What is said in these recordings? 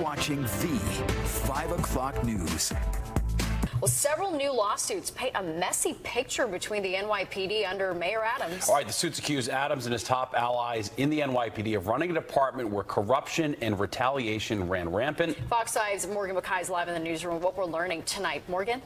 watching the 5 o'clock news. Well, several new lawsuits paint a messy picture between the NYPD under Mayor Adams. All right, the suits accuse Adams and his top allies in the NYPD of running a department where corruption and retaliation ran rampant. Fox 5's Morgan McKay is live in the newsroom. What we're learning tonight, Morgan?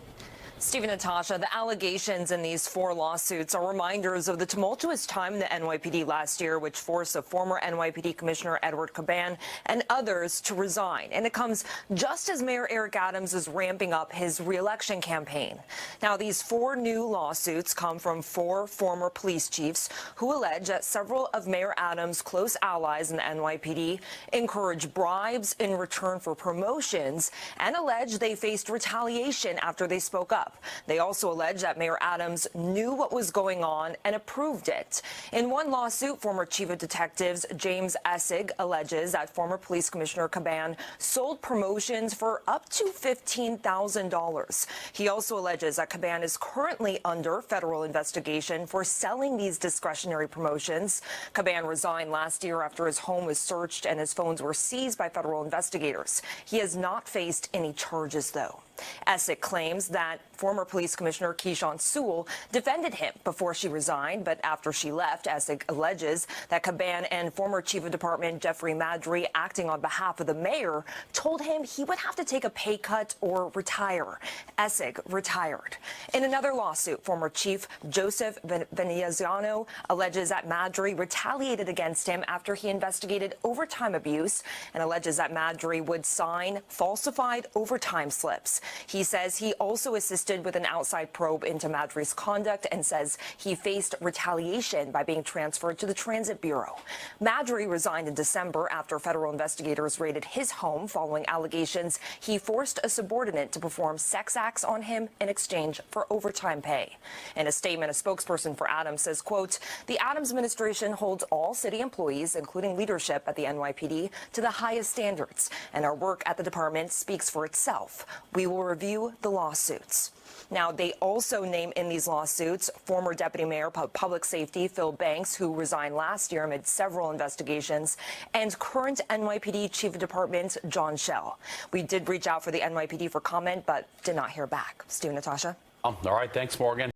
Steve and Natasha, the allegations in these 4 lawsuits are reminders of the tumultuous time in the NYPD last year, which forced a former NYPD Commissioner Edward Caban and others to resign. And it comes just as Mayor Eric Adams is ramping up his re-election campaign. Now, these 4 new lawsuits come from 4 former police chiefs who allege that several of Mayor Adams' close allies in the NYPD encouraged bribes in return for promotions and allege they faced retaliation after they spoke up. They also allege that Mayor Adams knew what was going on and approved it. In one lawsuit, former Chief of Detectives James Essig alleges that former Police Commissioner Caban sold promotions for up to $15,000. He also alleges that Caban is currently under federal investigation for selling these discretionary promotions. Caban resigned last year after his home was searched and his phones were seized by federal investigators. He has not faced any charges, though. Essig claims that former Police Commissioner Keyshawn Sewell defended him before she resigned, but after she left, Essig alleges that Caban and former Chief of Department Jeffrey Maddrey, acting on behalf of the mayor, told him he would have to take a pay cut or retire. Essig retired. In another lawsuit, former Chief Joseph Veneziano alleges that Maddrey retaliated against him after he investigated overtime abuse and alleges that Maddrey would sign falsified overtime slips. He says he also assisted with an outside probe into Maddrey's conduct and says he faced retaliation by being transferred to the Transit Bureau. Maddrey resigned in December after federal investigators raided his home following allegations he forced a subordinate to perform sex acts on him in exchange for overtime pay. In a statement, a spokesperson for Adams says, quote, "The Adams administration holds all city employees, including leadership at the NYPD, to the highest standards, and our work at the department speaks for itself. We will review the lawsuits." Now, they also name in these lawsuits former Deputy Mayor of Public Safety Phil Banks, who resigned last year amid several investigations, and current NYPD Chief of Department John Schell. We did reach out for the NYPD for comment, but did not hear back. Steve and Natasha. All right, thanks, Morgan.